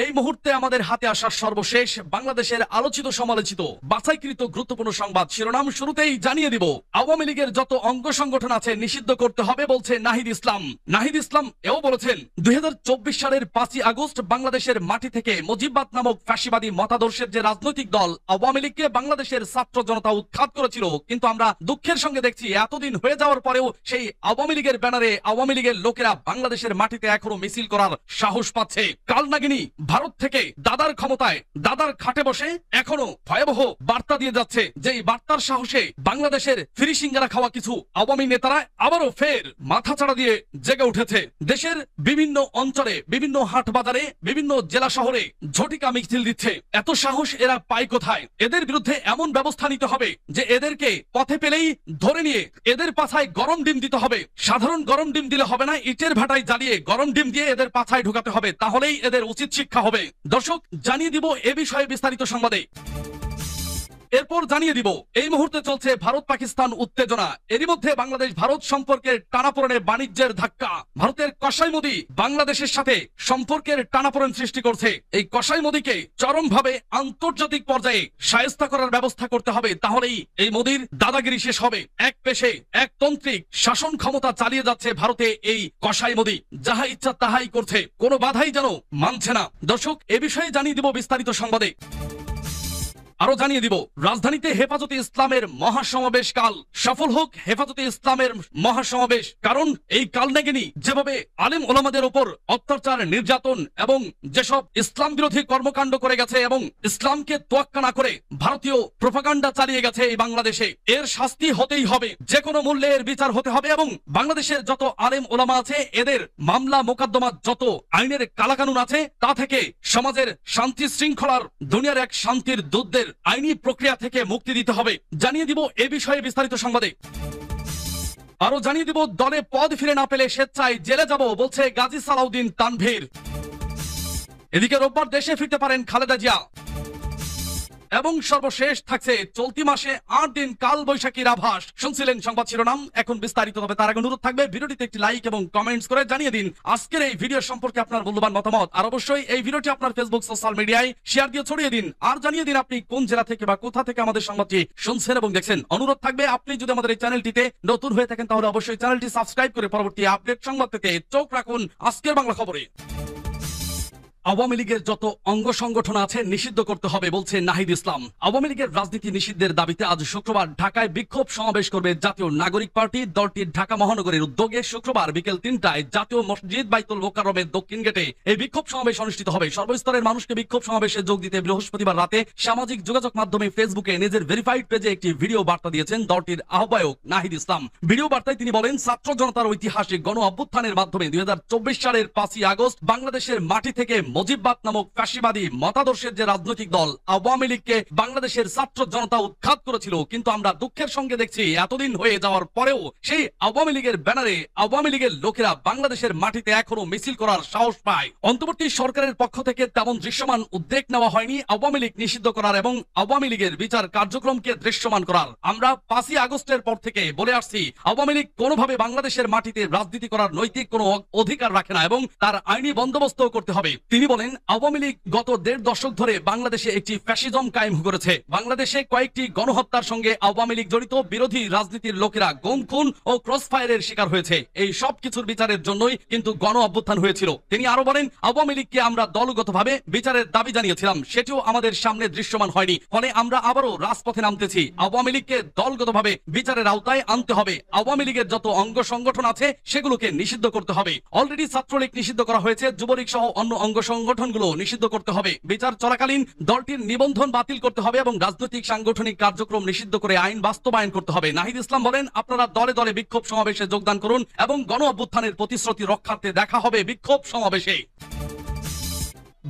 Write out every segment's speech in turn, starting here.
এই মুহূর্তে আমাদের হাতে আসা সর্বশেষ বাংলাদেশের আলোচিত সমালোচিত বাছাইকৃত গুরুত্বপূর্ণ সংবাদ শিরোনাম শুরুতেই জানিয়ে দিব। আওয়ামী লীগের যত অঙ্গ সংগঠন আছে নিষিদ্ধ করতে হবে বলছে নাহিদ ইসলাম। নাহিদ ইসলাম এও বলেছেন 2024 সালের 5ই আগস্ট বাংলাদেশের মাটি থেকে মুজিববাদ নামক ফ্যাসিবাদী মতাদর্শের যে রাজনৈতিক দল আওয়ামী লীগকে বাংলাদেশের ছাত্র জনতা উৎখাত করেছিল, কিন্তু আমরা দুঃখের সঙ্গে দেখছি এতদিন হয়ে যাওয়ার পরেও সেই আওয়ামী লীগের ব্যানারে আওয়ামী লীগের লোকেরা বাংলাদেশের মাটিতে এখনো মিছিল করার সাহস পাচ্ছে। কালনাগিনী ভারত থেকে দাদার ক্ষমতায় দাদার খাটে বসে এখনো ভয়াবহ বার্তা দিয়ে যাচ্ছে, যে বার্তার সাহসে বাংলাদেশের ফ্রি সিঙ্গারা খাওয়া কিছু আওয়ামী নেতারা আবারও ফের মাথাচাড়া দিয়ে জেগে উঠেছে। দেশের বিভিন্ন অঞ্চলে, বিভিন্ন হাট বাজারে, বিভিন্ন জেলা শহরে ঝটিকা মিছিল দিচ্ছে। এত সাহস এরা পায় কোথায়? এদের বিরুদ্ধে এমন ব্যবস্থা নিতে হবে যে এদেরকে পথে পেলেই ধরে নিয়ে এদের পাছায় গরম ডিম দিতে হবে। সাধারণ গরম ডিম দিলে হবে না, ইটের ভাটায় জ্বালিয়ে গরম ডিম দিয়ে এদের পাছায় ঢুকাতে হবে, তাহলেই এদের উচিত শিক্ষা হবে। দর্শক, জানিয়ে দিব এ বিষয়ে বিস্তারিত সংবাদে। এরপর জানিয়ে দিব এই মুহূর্তে চলছে ভারত পাকিস্তান উত্তেজনা। এরই মধ্যে বাংলাদেশ ভারত সম্পর্কের টানাপোড়েনে বাণিজ্যের ধাক্কা। ভারতের কসাই মোদি বাংলাদেশের সাথে সম্পর্কের টানাপোড়েন সৃষ্টি করছে। এই কসাই মোদিকে চরমভাবে আন্তর্জাতিক পর্যায়ে শায়েস্তা করার ব্যবস্থা করতে হবে, তাহলেই এই মোদির দাদাগিরি শেষ হবে। এক পেশে একতন্ত্রিক শাসন ক্ষমতা চালিয়ে যাচ্ছে ভারতে এই কসাই মোদি, যাহা ইচ্ছা তাহাই করছে, কোনো বাধাই যেন মানছে না। দর্শক, এ বিষয়ে জানিয়ে দিব বিস্তারিত সংবাদে। আরো জানিয়ে দিব রাজধানীতে হেফাজতে ইসলামের মহাসমাবেশ কাল সফল হোক। হেফাজতে ইসলামের মহাসমাবেশ, কারণ এই কালনাগিনী যেভাবে আলেম ওলামাদের উপর অত্যাচার, নির্যাতন এবং যেসব ইসলাম বিরোধী কর্মকাণ্ড করে গেছে এবং ইসলামকে তোয়াক্কা না করে ভারতীয় প্রোপাগান্ডা চালিয়ে গেছে এই বাংলাদেশে, এর শাস্তি হতেই হবে, যে কোনো মূল্যে এর বিচার হতে হবে। এবং বাংলাদেশের যত আলেম ওলামা আছে এদের মামলা মোকদ্দমা, যত আইনের কালাকানুন আছে তা থেকে সমাজের শান্তি শৃঙ্খলার, দুনিয়ার এক শান্তির দূতদের আইনি প্রক্রিয়া থেকে মুক্তি দিতে হবে। জানিয়ে দিব এ বিষয়ে বিস্তারিত সংবাদে। আরো জানিয়ে দিব দলে পদ ফিরে না পেলে স্বেচ্ছায় জেলে যাব বলছে গাজী সালাউদ্দিন তানভীর। এদিকে রোববার দেশে ফিরতে পারেন খালেদা জিয়া। এবং সর্বশেষ থাকছে চলতি মাসে 8 দিন কাল বৈশাখীর আভাস। শুনছিলেন সংবাদ শিরোনাম, এখন বিস্তারিত হবে। তার আগে অনুরোধ থাকবে ভিডিওটিতে একটি লাইক এবং কমেন্টস করে জানিয়ে দিন আজকের এই ভিডিও সম্পর্কে আপনার মূল্যবান মতামত। আর অবশ্যই এই ভিডিওটি আপনার ফেসবুক সোশ্যাল মিডিয়ায় শেয়ার দিয়ে ছড়িয়ে দিন। আর জানিয়ে দিন আপনি কোন জেলা থেকে বা কোথা থেকে আমাদের সংবাদটি শুনছেন এবং দেখছেন। অনুরোধ থাকবে আপনি যদি আমাদের এই চ্যানেলটিতে নতুন হয়ে থাকেন তাহলে অবশ্যই চ্যানেলটি সাবস্ক্রাইব করে পরবর্তী আপডেট সংবাদ পেতে চোখ রাখুন আজকের বাংলা খবরে। আওয়ামী লীগের যত অঙ্গ সংগঠন আছে নিষিদ্ধ করতে হবে বলছে নাহিদ ইসলাম। আওয়ামী লীগের রাজনীতি নিষিদ্ধের দাবিতে আজ শুক্রবার ঢাকায় বিক্ষোভ সমাবেশ করবে জাতীয় নাগরিক পার্টি। দলটির ঢাকা মহানগরীর উদ্যোগে শুক্রবার বিকেল 3টায় জাতীয় মসজিদ বাইতুল মোকাররমের দক্ষিণ গেটে এই বিক্ষোভ সমাবেশ অনুষ্ঠিত হবে। সর্বস্তরের মানুষকে বিক্ষোভ সমাবেশে যোগ দিতে বৃহস্পতিবার রাতে সামাজিক যোগাযোগ মাধ্যমে ফেসবুকে নিজের ভেরিফাইড পেজে একটি ভিডিও বার্তা দিয়েছেন দলটির আহ্বায়ক নাহিদ ইসলাম। ভিডিও বার্তায় তিনি বলেন, ছাত্র জনতার ঐতিহাসিক গণ অভ্যুত্থানের মাধ্যমে 2024 সালের 5ই আগস্ট বাংলাদেশের মাটি থেকে মুজিববাদ নামক ফ্যাসিবাদী মতাদর্শের যে রাজনৈতিক দল আওয়ামী লীগকে বাংলাদেশের ছাত্র জনতা উৎখাত করেছিল, কিন্তু আমরা দুঃখের সঙ্গে দেখছি এতদিন হয়ে যাওয়ার পরেও সেই আওয়ামী লীগের ব্যানারে আওয়ামী লীগের লোকেরা বাংলাদেশের মাটিতে এখনো মিছিল করার সাহস পায়। অন্তর্বর্তী সরকারের পক্ষ থেকে তেমন দৃশ্যমান উদ্যোগ নেওয়া হয়নি আওয়ামী লীগ নিষিদ্ধ করার এবং আওয়ামী লীগের বিচার কার্যক্রমকে দৃশ্যমান করার। আমরা 5ই আগস্টের পর থেকে বলে আসছি আওয়ামী লীগ কোনোভাবে বাংলাদেশের মাটিতে রাজনীতি করার নৈতিক কোনো অধিকার রাখে না এবং তার আইনি বন্দোবস্ত করতে হবে। তিনি বলেন, আওয়ামী লীগ গত 1.5 দশক ধরে বাংলাদেশে একটি ফ্যাসিজম কায়েম করেছে। বাংলাদেশে কয়েকটি গণহত্যার সঙ্গে আওয়ামী লীগ জড়িত বিরোধী রাজনীতির লোকেরা গুম, খুন ও ক্রসফায়ারের শিকার হয়েছে। এই সব কিছুর বিচারের জন্যই কিন্তু গণ অভ্যুত্থান হয়েছিল। তিনি আরো বলেন, আওয়ামী লীগকে আমরা দলগতভাবে বিচারের দাবি জানিয়েছিলাম, সেটিও আমাদের সামনে দৃশ্যমান হয়নি, ফলে আমরা আবারও রাজপথে নামতেছি। আওয়ামী লীগকে দলগতভাবে বিচারের আওতায় আনতে হবে। আওয়ামী লীগের যত অঙ্গ সংগঠন আছে সেগুলোকে নিষিদ্ধ করতে হবে। অলরেডি ছাত্রলীগ নিষিদ্ধ করা হয়েছে, যুবলীগ সহ অন্য অঙ্গ সংগঠনগুলো নিষিদ্ধ করতে হবে। বিচার চলাকালীন দলটির নিবন্ধন বাতিল করতে হবে এবং রাজনৈতিক সাংগঠনিক কার্যক্রম নিষিদ্ধ করে আইন বাস্তবায়ন করতে হবে। নাহিদ ইসলাম বলেন, আপনারা দলে দলে বিক্ষোভ সমাবেশে যোগদান করুন এবং গণ অভ্যুত্থানের প্রতিশ্রুতি রক্ষার্থে দেখা হবে বিক্ষোভ সমাবেশে।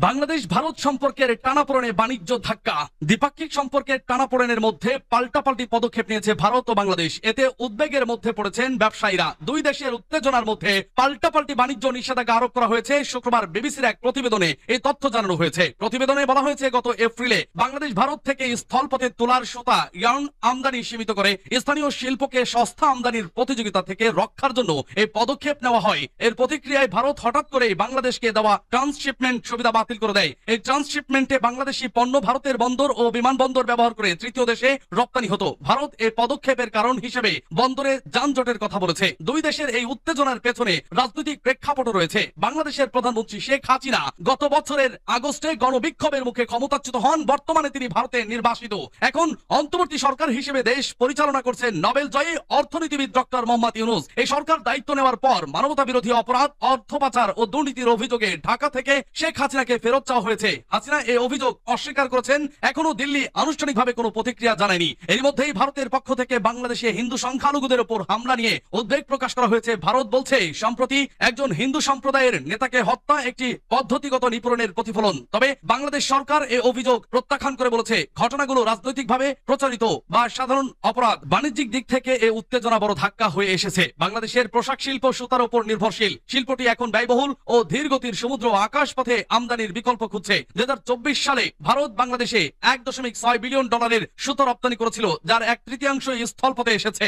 বাংলাদেশ ভারত সম্পর্কের টানাপোড়েনে বাণিজ্য ধাক্কা। দ্বিপাক্ষিক সম্পর্কের টানাপোড়েনের মধ্যে পাল্টাপাল্টি পদক্ষেপ নিয়েছে ভারত ও বাংলাদেশ। এতে উদ্বেগের মধ্যে পড়েছেন ব্যবসায়ীরা। দুই দেশের উত্তেজনার মধ্যে পাল্টাপাল্টি বাণিজ্য নিষেধাজ্ঞা আরোপ করা হয়েছে। শুক্রবার বিবিসির এক প্রতিবেদনে এই তথ্য জানানো হয়েছে। প্রতিবেদনে বলা হয়েছে, গত এপ্রিলে বাংলাদেশ ভারত থেকে স্থলপথে তুলার সুতা ইয়ার্ন আমদানি সীমিত করে স্থানীয় শিল্পকে সস্তা আমদানির প্রতিযোগিতা থেকে রক্ষার জন্য এই পদক্ষেপ নেওয়া হয়। এর প্রতিক্রিয়ায় ভারত হঠাৎ করে বাংলাদেশকে দেওয়া ট্রান্সশিপমেন্ট সুবিধা বাতিল বাতিল করে দেয়। এই ট্রান্সশিপমেন্টে বাংলাদেশি পণ্য ভারতের বন্দর ও বিমানবন্দর ব্যবহার করে তৃতীয় দেশে রপ্তানি হতো। ভারত এই পদক্ষেপের কারণ হিসেবে বন্দরে যানজটের কথা বলেছে। দুই দেশের এই উত্তেজনার পেছনে রাজনৈতিক প্রেক্ষাপটও রয়েছে। বাংলাদেশের প্রধানমন্ত্রী শেখ হাসিনা গত বছরের আগস্টে গণবিক্ষোভের মুখে ক্ষমতাচ্যুত হন। বর্তমানে তিনি ভারতে নির্বাসিত। এখন অন্তর্বর্তী সরকার হিসেবে দেশ পরিচালনা করছেন নোবেল জয়ী অর্থনীতিবিদ ডক্টর মোহাম্মদ ইউনূস। এই সরকার দায়িত্ব নেওয়ার পর মানবতা বিরোধী অপরাধ, অর্থ পাচার ও দুর্নীতির অভিযোগে ঢাকা থেকে শেখ হাসিনাকে ফেরত চাওয়া হয়েছে। হাসিনা এই অভিযোগ অস্বীকার করেছেন। এখনো দিল্লি আনুষ্ঠানিকভাবে কোনো প্রতিক্রিয়া জানায়নি। এর মধ্যেই ভারতের পক্ষ থেকে বাংলাদেশে হিন্দু সংখ্যালঘুদের উপর হামলা নিয়ে উদ্বেগ প্রকাশ করা হয়েছে। ভারত বলছে সম্প্রতি একজন হিন্দু সম্প্রদায়ের নেতাকে হত্যা একটি পদ্ধতিগত নিপীড়নের প্রতিফলন। তবে বাংলাদেশ সরকার এই অভিযোগ প্রত্যাখ্যান করে বলেছে ঘটনাগুলো রাজনৈতিকভাবে প্রচারিত বা সাধারণ অপরাধ। বাণিজ্যিক দিক থেকে এই উত্তেজনা বড় ধাক্কা হয়ে এসেছে। বাংলাদেশের পোশাক শিল্প সুতার উপর নির্ভরশীল। শিল্পটি এখন ব্যয়বহুল ও ধীরগতির সমুদ্র আকাশ পথে আমদানির বিকল্প খুঁজছে। 2024 সালে ভারত বাংলাদেশে $1.6 বিলিয়ন সুতা রপ্তানি করেছিল, যার 1/3 স্থলপথে এসেছে।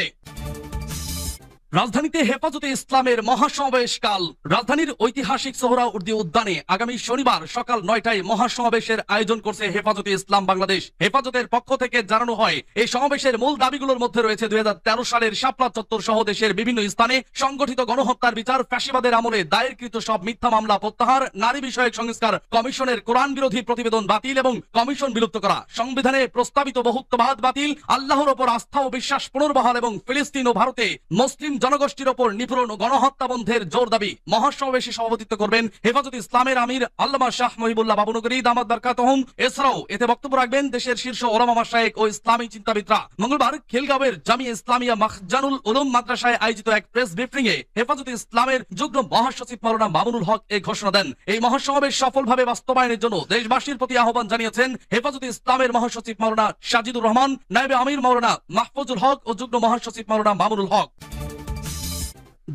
রাজধানীতে হেফাজতে ইসলামের মহাসমাবেশ কাল। রাজধানীর ঐতিহাসিক সোহরাওয়ার্দী উদ্যানে আগামী শনিবার সকাল 9টায় মহাসমাবেশের আয়োজন করছে হেফাজতে ইসলাম বাংলাদেশ। হেফাজতের পক্ষ থেকে জানানো হয়, এই সমাবেশের মূল দাবিগুলোর মধ্যে রয়েছে 2013 সালের শাপলা চত্বর সহ দেশের বিভিন্ন স্থানে সংগঠিত গণহত্যার বিচার, ফ্যাসিবাদের আমলে দায়েরকৃত সব মিথ্যা মামলা প্রত্যাহার, নারী বিষয়ক সংস্কার কমিশনের কোরআন বিরোধী প্রতিবেদন বাতিল এবং কমিশন বিলুপ্ত করা, সংবিধানে প্রস্তাবিত বহুত্ববাদ বাতিল, আল্লাহর ওপর আস্থা ও বিশ্বাস পুনর্বহাল এবং ফিলিস্তিন ও ভারতে মুসলিম জনগোষ্ঠীর ওপর নিপীড়ন ও গণহত্যা বন্ধের জোর দাবি। মহাসমাবেশে সভাপতিত্ব করবেন হেফাজত ইসলামের আমির আল্লামা শাহ মহিবুল্লাহ বাবুনগরী দামাত বারকাতুহুম। এছাড়াও এতে বক্তব্য রাখবেন দেশের শীর্ষ ওলামা মাশায়েখ ও ইসলামী চিন্তাবিদরা। মঙ্গলবার খিলগাঁওয়ের জামিয়া ইসলামিয়া মাখজানুল উলুম মাদ্রাসায় আয়োজিত এক প্রেস ব্রিফিং এ হেফাজত ইসলামের যুগ্ম মহাসচিব মাওলানা মামুনুল হক এই ঘোষণা দেন। এই মহাসমাবেশ সফলভাবে বাস্তবায়নের জন্য দেশবাসীর প্রতি আহ্বান জানিয়েছেন হেফাজত ইসলামের মহাসচিব মাওলানা সাজিদুর রহমান, নায়েবে আমির মাওলানা মাহফুজুল হক ও যুগ্ম মহাসচিব মাওলানা মামুনুল হক।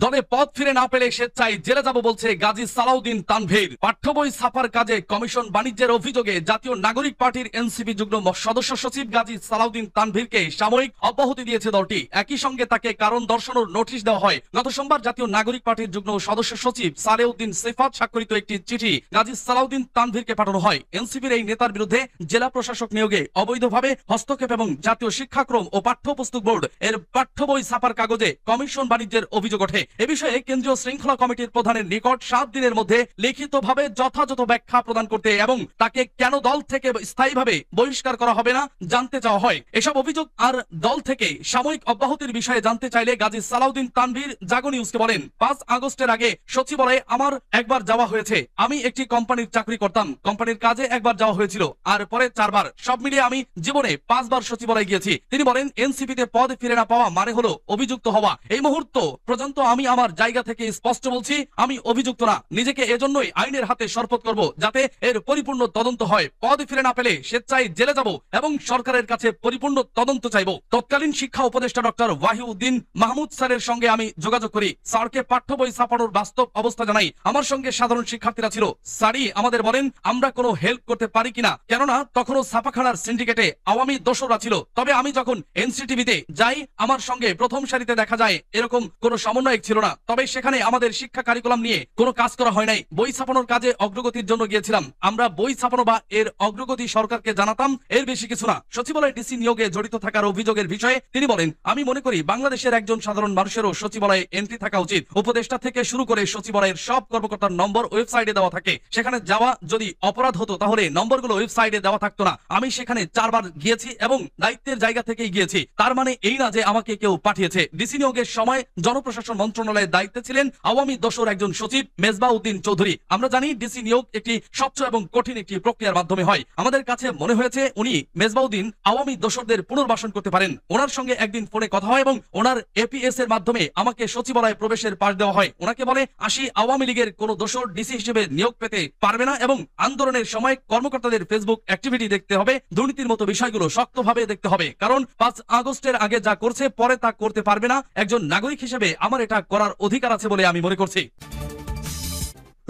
দলে পদ ফিরে না পেলে স্বেচ্ছায় জেলে যাব বলছে গাজী সালাউদ্দিন তানভীর। পাঠ্য বই ছাপার কাজে কমিশন বাণিজ্যের অভিযোগে জাতীয় নাগরিক পার্টির এনসিপি যুগ্ম সদস্য সচিব গাজী সালাউদ্দিন তানভীরকে সাময়িক অব্যাহতি দিয়েছে দলটি। একই সঙ্গে তাকে কারণ দর্শানোর নোটিশ দেওয়া হয়। গত সোমবার জাতীয় নাগরিক পার্টির যুগ্ম সদস্য সচিব সালেউদ্দিন সিফাত স্বাক্ষরিত একটি চিঠি গাজী সালাউদ্দিন তানভীরকে পাঠানো হয়। এনসিপির এই নেতার বিরুদ্ধে জেলা প্রশাসক নিয়োগে অবৈধভাবে হস্তক্ষেপ এবং জাতীয় শিক্ষাক্রম ও পাঠ্যপুস্তক বোর্ড এর পাঠ্য বই ছাপার কাগজে কমিশন বাণিজ্যের অভিযোগ ওঠে। এ বিষয়ে কেন্দ্রীয় শৃঙ্খলা কমিটির প্রধানের নিকট 7 দিনের মধ্যে লিখিতভাবে যথাযথ ব্যাখ্যা প্রদান করতে এবং তাকে কেন দল থেকে স্থায়ীভাবে বহিষ্কার করা হবে না জানতে চাওয়া হয়। এসব অভিযোগ আর দল থেকে সাময়িক অব্যাহতির বিষয়ে জানতে চাইলে গাজী সালাউদ্দিন তানভীর জাগো নিউজকে বলেন, 5 আগস্টের আগে সচিবালয়ে আমার একবার যাওয়া হয়েছে। আমি একটি কোম্পানির চাকরি করতাম, কোম্পানির কাজে একবার যাওয়া হয়েছিল, আর পরে 4 বার। সব মিলিয়ে আমি জীবনে 5 বার সচিবালয়ে গিয়েছি। তিনি বলেন, এনসিপিতে পদ ফিরে না পাওয়া মানে হলো অভিযুক্ত হওয়া। এই মুহূর্ত পর্যন্ত আমি আমার জায়গা থেকে স্পষ্ট বলছি, আমি অভিযুক্ত না। নিজেকে এজন্যই আইনের হাতে শপথ করব যাতে এর পরিপূর্ণ তদন্ত হয়। পদ ফিরে না পেলে স্বেচ্ছায় জেলে যাব এবং সরকারের কাছে পরিপূর্ণ তদন্ত চাইব। তৎকালীন শিক্ষা উপদেষ্টা ডক্টর ওয়াহিউদ্দিন মাহমুদ স্যারের সঙ্গে আমি যোগাযোগ করি। স্যারকে পাঠ্য বই ছাপানোর বাস্তব অবস্থা জানাই। আমার সঙ্গে সাধারণ শিক্ষার্থীরা ছিল। স্যারই আমাদের বলেন আমরা কোনো হেল্প করতে পারি কিনা, কেননা তখনও ছাপাখানার সিন্ডিকেটে আওয়ামী দোসররা ছিল। তবে আমি যখন এনসিটিভিতে যাই আমার সঙ্গে প্রথম সারিতে দেখা যায় এরকম কোনো সমন্বয়ক ছিল না। তবে সেখানে আমাদের শিক্ষা কারিকুলাম নিয়ে কোনো কাজ করা হয় নাই। বই ছাপানোর কাজে অগ্রগতির জন্য গিয়েছিলাম। আমরা বই ছাপানো বা এর অগ্রগতি সরকারকে জানাতাম, এর বেশি কিছু না। সচিবালয় ডিসি নিয়োগে জড়িত থাকার অভিযোগের বিষয়ে তিনি বলেন, আমি মনে করি বাংলাদেশের একজন সাধারণ মানুষেরও সচিবালয়ে এন্ট্রি থাকা উচিত। উপদেষ্টা থেকে শুরু করে সচিবালয়ের সব কর্মকর্তার নম্বর ওয়েবসাইটে দেওয়া থাকে। সেখানে যাওয়া যদি অপরাধ হতো তাহলে নম্বরগুলো ওয়েবসাইটে দেওয়া থাকতো না। আমি সেখানে 4 বার গিয়েছি এবং দায়িত্বের জায়গা থেকেই গিয়েছি। তার মানে এই না যে আমাকে কেউ পাঠিয়েছে। ডিসি নিয়োগের সময় জনপ্রশাসন মন্ত্রণালয়ের দায়িত্বে ছিলেন আওয়ামী দোসর একজন সচিব মেজবা উদ্দিন চৌধুরী। আমরা জানি ডিসি নিয়োগ একটি স্বচ্ছ এবং কঠিন একটি প্রক্রিয়ার মাধ্যমে হয়। আমাদের কাছে মনে হয়েছে উনি মেজবাউদ্দিন আওয়ামী দোসরদের পুনর্বাসন করতে পারেন। ওনার সঙ্গে একদিন ফোনে কথা হয় এবং ওনার এপিএস এর মাধ্যমে আমাকে সচিবালয়ে প্রবেশের পাস দেওয়া হয়। ওনাকে বলে, আসি আওয়ামী লীগের কোন দোসর ডিসি হিসেবে নিয়োগ পেতে পারবে না এবং আন্দোলনের সময় কর্মকর্তাদের ফেসবুক অ্যাক্টিভিটি দেখতে হবে, দুর্নীতির মতো বিষয়গুলো শক্তভাবে দেখতে হবে। কারণ 5 আগস্টের আগে যা করছে পরে তা করতে পারবে না। একজন নাগরিক হিসেবে আমার এটা করার অধিকার আছে বলে আমি মনে করছি।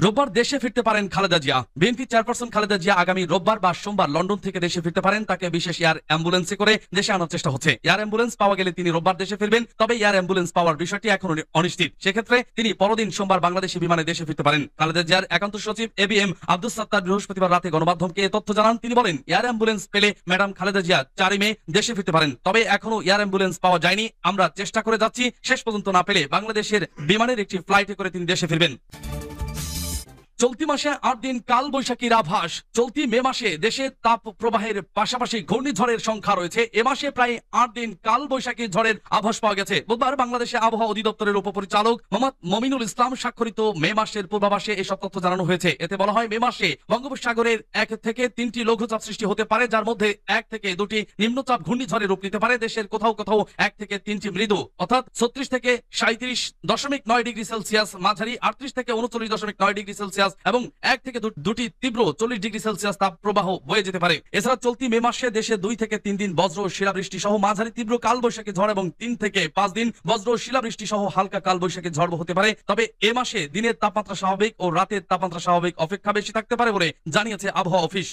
রোববার দেশে ফিরতে পারেন খালেদা জিয়া। বিএনপি চেয়ারপারসন খালেদা জিয়া আগামী রোববার বা সোমবার লন্ডন থেকে দেশে ফিরতে পারেন। তাকে বিশেষ এয়ার অ্যাম্বুলেন্সে করে দেশে আনার চেষ্টা হচ্ছে। এয়ার অ্যাম্বুলেন্স পাওয়া গেলে তিনি রোববার দেশে ফিরবেন, তবে এয়ার অ্যাম্বুলেন্স পাওয়ার বিষয়টি এখনো অনিশ্চিত। সেক্ষেত্রে তিনি পরদিন সোমবার বাংলাদেশি বিমানে দেশে ফিরতে পারেন। খালেদা জিয়ার একান্ত সচিব এবিএম আব্দুস সাত্তার বৃহস্পতিবার রাতে গণমাধ্যমকে এ তথ্য জানান। তিনি বলেন, এয়ার অ্যাম্বুলেন্স পেলে ম্যাডাম খালেদা জিয়া 4 মে দেশে ফিরতে পারেন, তবে এখনো এয়ার অ্যাম্বুলেন্স পাওয়া যায়নি। আমরা চেষ্টা করে যাচ্ছি, শেষ পর্যন্ত না পেলে বাংলাদেশের বিমানের একটি ফ্লাইটে করে তিনি দেশে ফিরবেন। চলতি মাসে 8 দিন কাল বৈশাখীর আভাস। চলতি মে মাসে দেশে তাপ প্রবাহের পাশাপাশি ঘূর্ণিঝড়ের সংখ্যা রয়েছে। এ মাসে প্রায় 8 দিন কাল বৈশাখী ঝড়ের আভাস পাওয়া গেছে। বুধবার বাংলাদেশে আবহাওয়া অধিদপ্তরের উপপরিচালক মোহাম্মদ মমিনুল ইসলাম স্বাক্ষরিত মে মাসের পূর্বাভাসে এসব তথ্য জানানো হয়েছে। এতে বলা হয়, মে মাসে বঙ্গোপসাগরের 1 থেকে 3টি লঘুচাপ সৃষ্টি হতে পারে, যার মধ্যে 1 থেকে 2টি নিম্নচাপ ঘূর্ণিঝড়ে রূপ নিতে পারে। দেশের কোথাও কোথাও 1 থেকে 3টি মৃদু অর্থাৎ 36 থেকে 37.9 ডিগ্রি সেলসিয়াস, মাঝারি 38 থেকে 39.9 ডিগ্রি সেলসিয়াস এবং 1 থেকে 2টি তীব্র 40 ডিগ্রি সেলসিয়াস তাপ প্রবাহ বয়ে যেতে পারে। এছাড়া চলতি মে মাসে দেশে 2 থেকে 3 দিন বজ্র ও শিলাবৃষ্টি সহ মাঝারি তীব্র কালবৈশাখী ঝড় এবং 3 থেকে 5 দিন বজ্র ও শিলাবৃষ্টি সহ হালকা কালবৈশাখী ঝড় হতে পারে। তবে এ মাসে দিনের তাপমাত্রা স্বাভাবিক ও রাতের তাপমাত্রা স্বাভাবিক অপেক্ষা বেশি থাকতে পারে বলে জানিয়েছে আবহাওয়া অফিস।